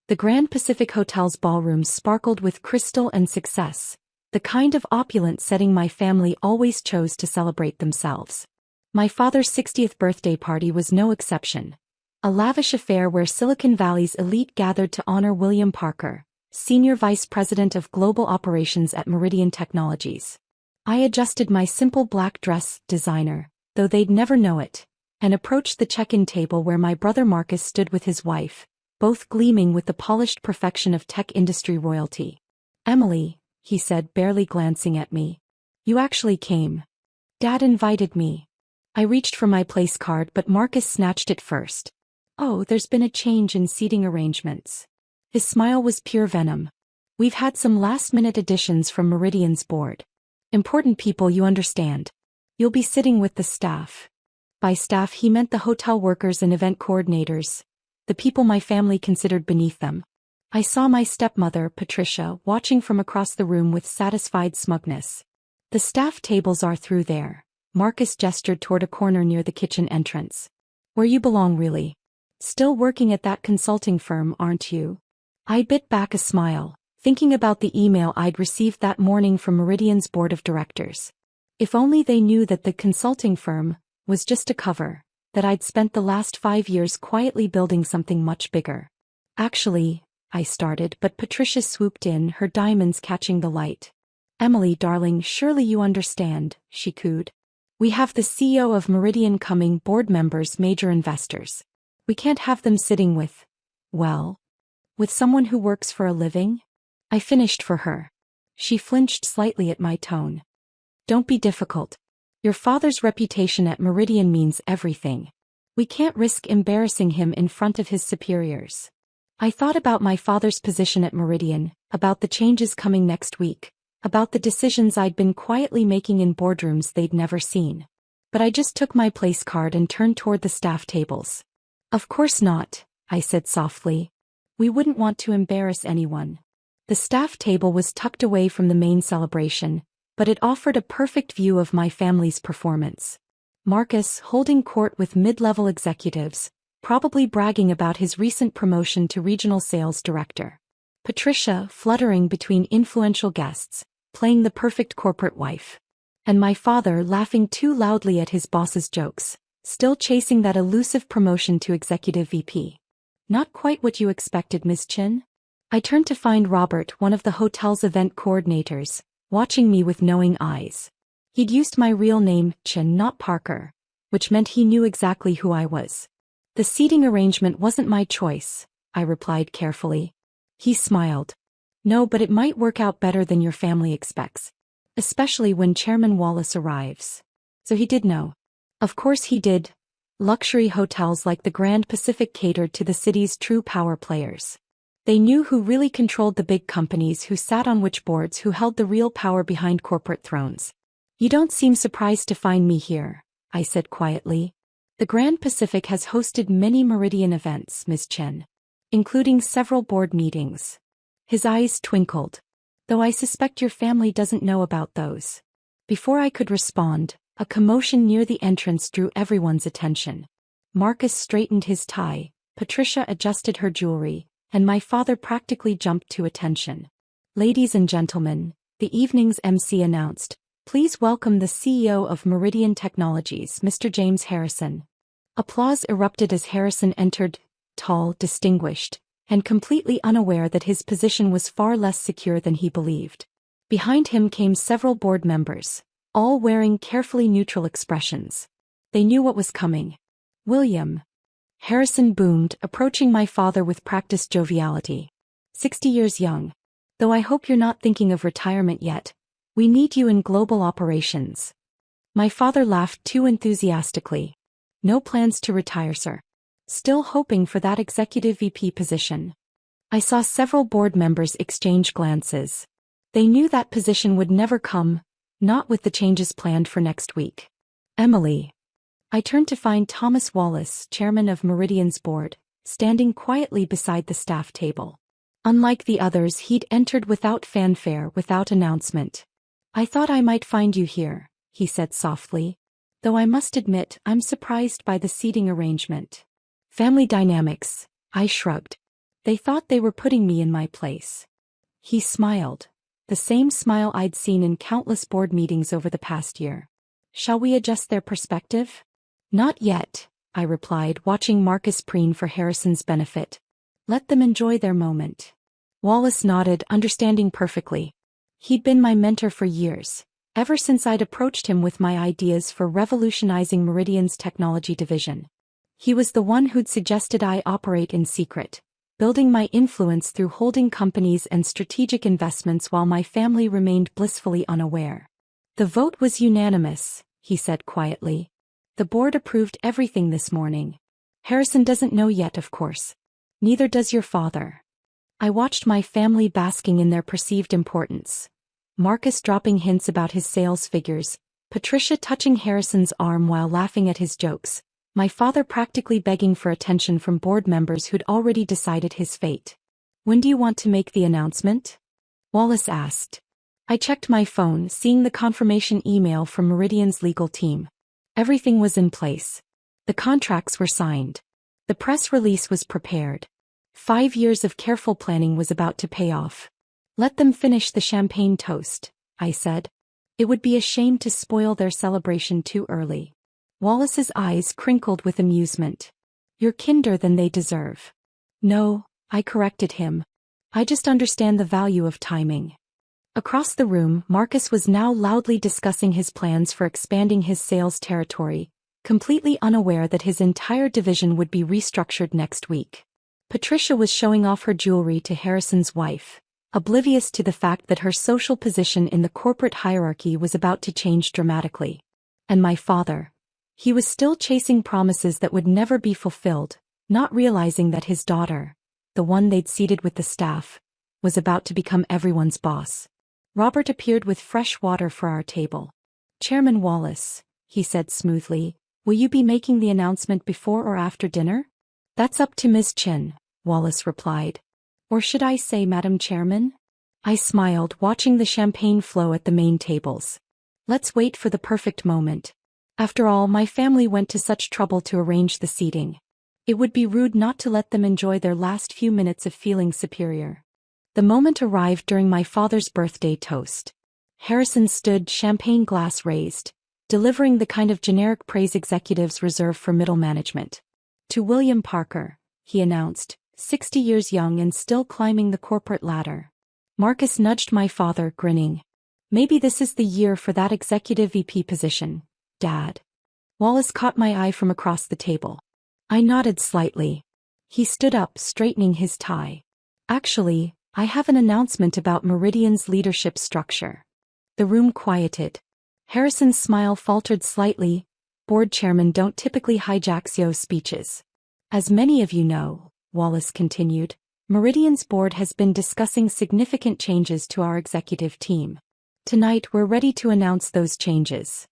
The Grand Pacific Hotel's ballrooms sparkled with crystal and success, the kind of opulent setting my family always chose to celebrate themselves. My father's 60th birthday party was no exception. A lavish affair where Silicon Valley's elite gathered to honor William Parker, Senior Vice President of Global Operations at Meridian Technologies. I adjusted my simple black dress, designer, though they'd never know it, and approached the check-in table where my brother Marcus stood with his wife, both gleaming with the polished perfection of tech industry royalty. "Emily," he said, barely glancing at me. "You actually came. Dad invited me." I reached for my place card, but Marcus snatched it first. "Oh, there's been a change in seating arrangements." His smile was pure venom. "We've had some last-minute additions from Meridian's board. Important people, you understand. You'll be sitting with the staff." By staff he meant the hotel workers and event coordinators, the people my family considered beneath them. I saw my stepmother, Patricia, watching from across the room with satisfied smugness. "The staff tables are through there." Marcus gestured toward a corner near the kitchen entrance. "Where you belong, really. Still working at that consulting firm, aren't you?" I bit back a smile, thinking about the email I'd received that morning from Meridian's board of directors. If only they knew that the consulting firm was just a cover, that I'd spent the last 5 years quietly building something much bigger. "Actually," I started, but Patricia swooped in, her diamonds catching the light. "Emily, darling, surely you understand," she cooed. "We have the CEO of Meridian coming, board members, major investors. We can't have them sitting with, well, with someone who works for a living?" I finished for her. She flinched slightly at my tone. "Don't be difficult. Your father's reputation at Meridian means everything. We can't risk embarrassing him in front of his superiors." I thought about my father's position at Meridian, about the changes coming next week, about the decisions I'd been quietly making in boardrooms they'd never seen. But I just took my place card and turned toward the staff tables. "Of course not," I said softly. "We wouldn't want to embarrass anyone." The staff table was tucked away from the main celebration, but it offered a perfect view of my family's performance. Marcus, holding court with mid-level executives, probably bragging about his recent promotion to regional sales director. Patricia, fluttering between influential guests, playing the perfect corporate wife. And my father laughing too loudly at his boss's jokes, still chasing that elusive promotion to executive VP. "Not quite what you expected, Ms. Chin?" I turned to find Robert, one of the hotel's event coordinators, watching me with knowing eyes. He'd used my real name, Chin, not Parker, which meant he knew exactly who I was. "The seating arrangement wasn't my choice," I replied carefully. He smiled. "No, but it might work out better than your family expects. Especially when Chairman Wallace arrives." So he did know. Of course he did. Luxury hotels like the Grand Pacific catered to the city's true power players. They knew who really controlled the big companies, who sat on which boards, who held the real power behind corporate thrones. "You don't seem surprised to find me here," I said quietly. "The Grand Pacific has hosted many Meridian events, Ms. Chen, including several board meetings." His eyes twinkled. "Though I suspect your family doesn't know about those." Before I could respond, a commotion near the entrance drew everyone's attention. Marcus straightened his tie, Patricia adjusted her jewelry, and my father practically jumped to attention. "Ladies and gentlemen," the evening's MC announced, "please welcome the CEO of Meridian Technologies, Mr. James Harrison." Applause erupted as Harrison entered, tall, distinguished, and completely unaware that his position was far less secure than he believed. Behind him came several board members, all wearing carefully neutral expressions. They knew what was coming. "William," Harrison boomed, approaching my father with practiced joviality. 60 years young. "Though I hope you're not thinking of retirement yet. We need you in global operations." My father laughed too enthusiastically. "No plans to retire, sir. Still hoping for that executive VP position." I saw several board members exchange glances. They knew that position would never come, not with the changes planned for next week. "Emily." I turned to find Thomas Wallace, chairman of Meridian's board, standing quietly beside the staff table. Unlike the others, he'd entered without fanfare, without announcement. "I thought I might find you here," he said softly. "Though I must admit, I'm surprised by the seating arrangement." "Family dynamics," I shrugged. They thought they were putting me in my place. He smiled. The same smile I'd seen in countless board meetings over the past year. Shall we adjust their perspective? Not yet, I replied, watching Marcus preen for Harrison's benefit. Let them enjoy their moment. Wallace nodded, understanding perfectly. He'd been my mentor for years, ever since I'd approached him with my ideas for revolutionizing Meridian's technology division. He was the one who'd suggested I operate in secret, building my influence through holding companies and strategic investments while my family remained blissfully unaware. The vote was unanimous, he said quietly. The board approved everything this morning. Harrison doesn't know yet, of course. Neither does your father. I watched my family basking in their perceived importance. Marcus dropping hints about his sales figures, Patricia touching Harrison's arm while laughing at his jokes, my father practically begging for attention from board members who'd already decided his fate. When do you want to make the announcement? Wallace asked. I checked my phone, seeing the confirmation email from Meridian's legal team. Everything was in place. The contracts were signed. The press release was prepared. 5 years of careful planning was about to pay off. Let them finish the champagne toast, I said. It would be a shame to spoil their celebration too early. Wallace's eyes crinkled with amusement. You're kinder than they deserve. No, I corrected him. I just understand the value of timing. Across the room, Marcus was now loudly discussing his plans for expanding his sales territory, completely unaware that his entire division would be restructured next week. Patricia was showing off her jewelry to Harrison's wife, oblivious to the fact that her social position in the corporate hierarchy was about to change dramatically. And my father. He was still chasing promises that would never be fulfilled, not realizing that his daughter, the one they'd seated with the staff, was about to become everyone's boss. Robert appeared with fresh water for our table. Chairman Wallace, he said smoothly, will you be making the announcement before or after dinner? That's up to Ms. Chen, Wallace replied. Or should I say Madam Chairman? I smiled, watching the champagne flow at the main tables. Let's wait for the perfect moment. After all, my family went to such trouble to arrange the seating. It would be rude not to let them enjoy their last few minutes of feeling superior. The moment arrived during my father's birthday toast. Harrison stood, champagne glass raised, delivering the kind of generic praise executives reserve for middle management. To William Parker, he announced, 60 years young and still climbing the corporate ladder. Marcus nudged my father, grinning. Maybe this is the year for that executive VP position, Dad. Wallace caught my eye from across the table. I nodded slightly. He stood up, straightening his tie. Actually, I have an announcement about Meridian's leadership structure. The room quieted. Harrison's smile faltered slightly. Board chairmen don't typically hijack CEO speeches. As many of you know, Wallace continued, Meridian's board has been discussing significant changes to our executive team. Tonight we're ready to announce those changes.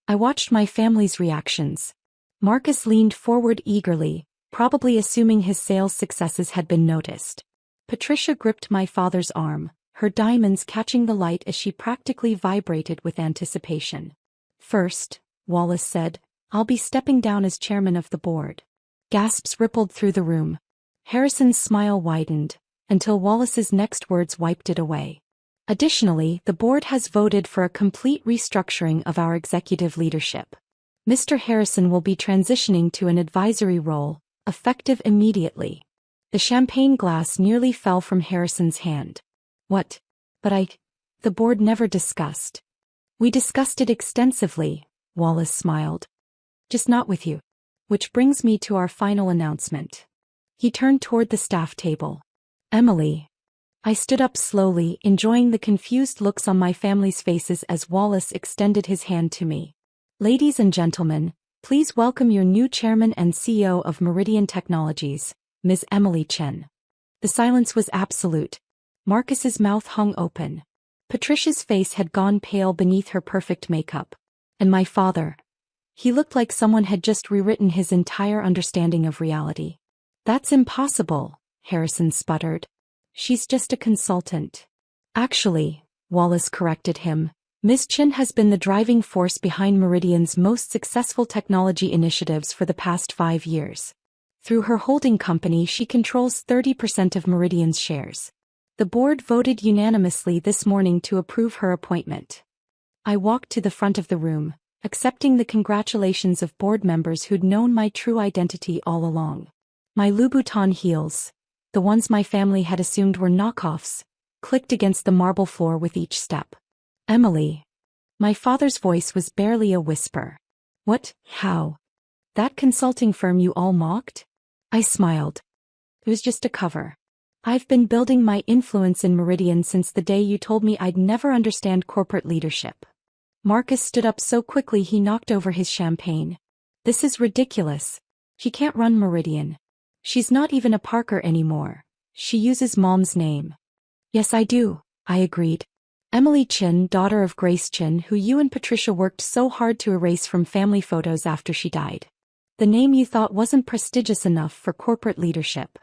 I watched my family's reactions. Marcus leaned forward eagerly, probably assuming his sales successes had been noticed. Patricia gripped my father's arm, her diamonds catching the light as she practically vibrated with anticipation. First, Wallace said, I'll be stepping down as chairman of the board. Gasps rippled through the room. Harrison's smile widened, until Wallace's next words wiped it away. Additionally, the board has voted for a complete restructuring of our executive leadership. Mr. Harrison will be transitioning to an advisory role, effective immediately. The champagne glass nearly fell from Harrison's hand. What? But the board never discussed. We discussed it extensively, Wallace smiled. Just not with you. Which brings me to our final announcement. He turned toward the staff table. Emily. I stood up slowly, enjoying the confused looks on my family's faces as Wallace extended his hand to me. Ladies and gentlemen, please welcome your new chairman and CEO of Meridian Technologies, Ms. Emily Chen. The silence was absolute. Marcus's mouth hung open. Patricia's face had gone pale beneath her perfect makeup. And my father. He looked like someone had just rewritten his entire understanding of reality. That's impossible, Harrison sputtered. She's just a consultant. Actually, Wallace corrected him, Ms. Chen has been the driving force behind Meridian's most successful technology initiatives for the past 5 years. Through her holding company, she controls 30% of Meridian's shares. The board voted unanimously this morning to approve her appointment. I walked to the front of the room, accepting the congratulations of board members who'd known my true identity all along. My Louboutin heels, the ones my family had assumed were knockoffs, clicked against the marble floor with each step. Emily. My father's voice was barely a whisper. What? How? That consulting firm you all mocked? I smiled. It was just a cover. I've been building my influence in Meridian since the day you told me I'd never understand corporate leadership. Marcus stood up so quickly he knocked over his champagne. This is ridiculous. She can't run Meridian. She's not even a Parker anymore. She uses Mom's name. Yes, I do, I agreed. Emily Chin, daughter of Grace Chin, who you and Patricia worked so hard to erase from family photos after she died. The name you thought wasn't prestigious enough for corporate leadership.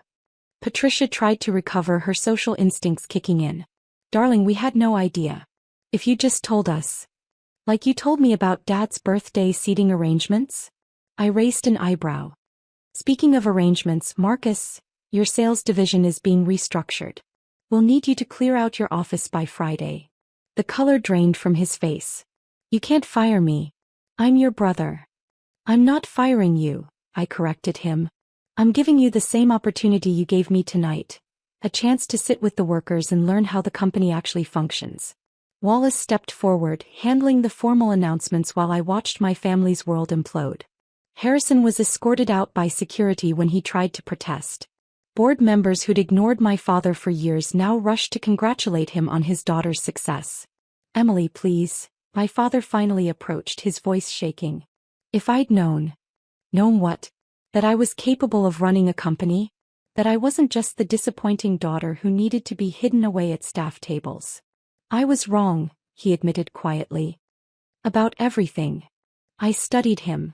Patricia tried to recover, her social instincts kicking in. Darling, we had no idea. If you just told us. Like you told me about Dad's birthday seating arrangements? I raised an eyebrow. Speaking of arrangements, Marcus, your sales division is being restructured. We'll need you to clear out your office by Friday. The color drained from his face. You can't fire me. I'm your brother. I'm not firing you, I corrected him. I'm giving you the same opportunity you gave me tonight. A chance to sit with the workers and learn how the company actually functions. Wallace stepped forward, handling the formal announcements while I watched my family's world implode. Harrison was escorted out by security when he tried to protest. Board members who'd ignored my father for years now rushed to congratulate him on his daughter's success. Emily, please, my father finally approached, his voice shaking. If I'd known. Known what? That I was capable of running a company? That I wasn't just the disappointing daughter who needed to be hidden away at staff tables. I was wrong, he admitted quietly. About everything. I studied him.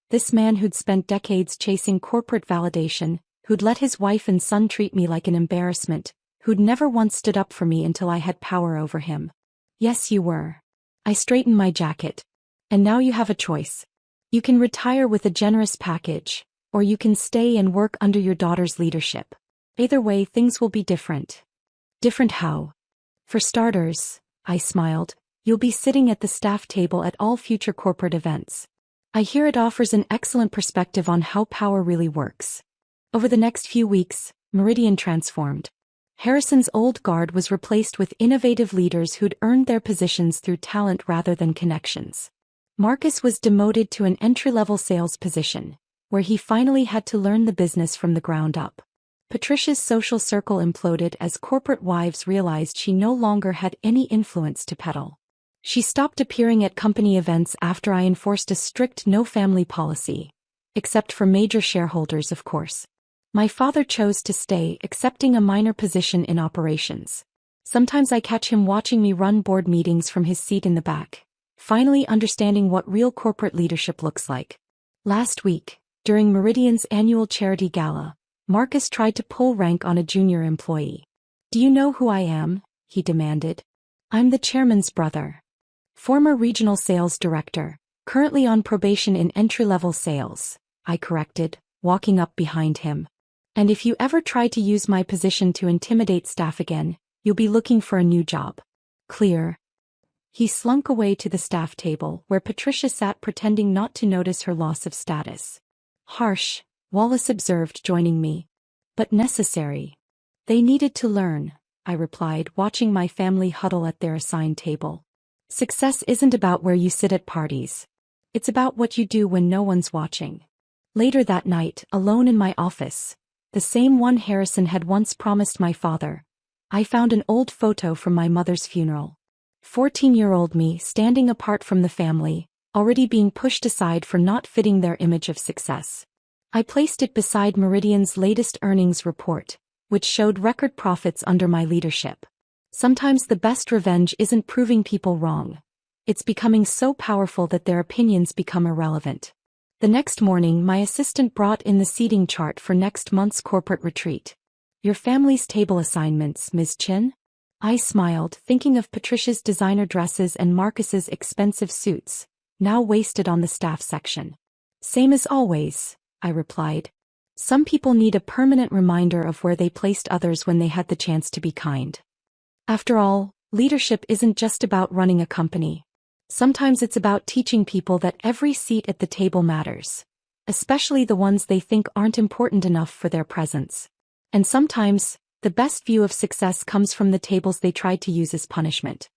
This man who'd spent decades chasing corporate validation, who'd let his wife and son treat me like an embarrassment, who'd never once stood up for me until I had power over him. Yes, you were. I straightened my jacket. And now you have a choice. You can retire with a generous package, or you can stay and work under your daughter's leadership. Either way, things will be different. Different how? For starters, I smiled, you'll be sitting at the staff table at all future corporate events. I hear it offers an excellent perspective on how power really works. Over the next few weeks, Meridian transformed. Harrison's old guard was replaced with innovative leaders who'd earned their positions through talent rather than connections. Marcus was demoted to an entry-level sales position, where he finally had to learn the business from the ground up. Patricia's social circle imploded as corporate wives realized she no longer had any influence to peddle. She stopped appearing at company events after I enforced a strict no-family policy. Except for major shareholders, of course. My father chose to stay, accepting a minor position in operations. Sometimes I catch him watching me run board meetings from his seat in the back, finally understanding what real corporate leadership looks like. Last week, during Meridian's annual charity gala, Marcus tried to pull rank on a junior employee. Do you know who I am? He demanded. I'm the chairman's brother. Former regional sales director, currently on probation in entry-level sales, I corrected, walking up behind him. And if you ever try to use my position to intimidate staff again, you'll be looking for a new job. Clear? He slunk away to the staff table where Patricia sat pretending not to notice her loss of status. Harsh, Wallace observed, joining me. But necessary. They needed to learn, I replied, watching my family huddle at their assigned table. Success isn't about where you sit at parties. It's about what you do when no one's watching. Later that night, alone in my office, the same one Harrison had once promised my father, I found an old photo from my mother's funeral. 14-year-old me standing apart from the family, already being pushed aside for not fitting their image of success. I placed it beside Meridian's latest earnings report, which showed record profits under my leadership. Sometimes the best revenge isn't proving people wrong. It's becoming so powerful that their opinions become irrelevant. The next morning, my assistant brought in the seating chart for next month's corporate retreat. Your family's table assignments, Ms. Chin? I smiled, thinking of Patricia's designer dresses and Marcus's expensive suits, now wasted on the staff section. Same as always, I replied. Some people need a permanent reminder of where they placed others when they had the chance to be kind. After all, leadership isn't just about running a company. Sometimes it's about teaching people that every seat at the table matters, especially the ones they think aren't important enough for their presence. And sometimes, the best view of success comes from the tables they tried to use as punishment.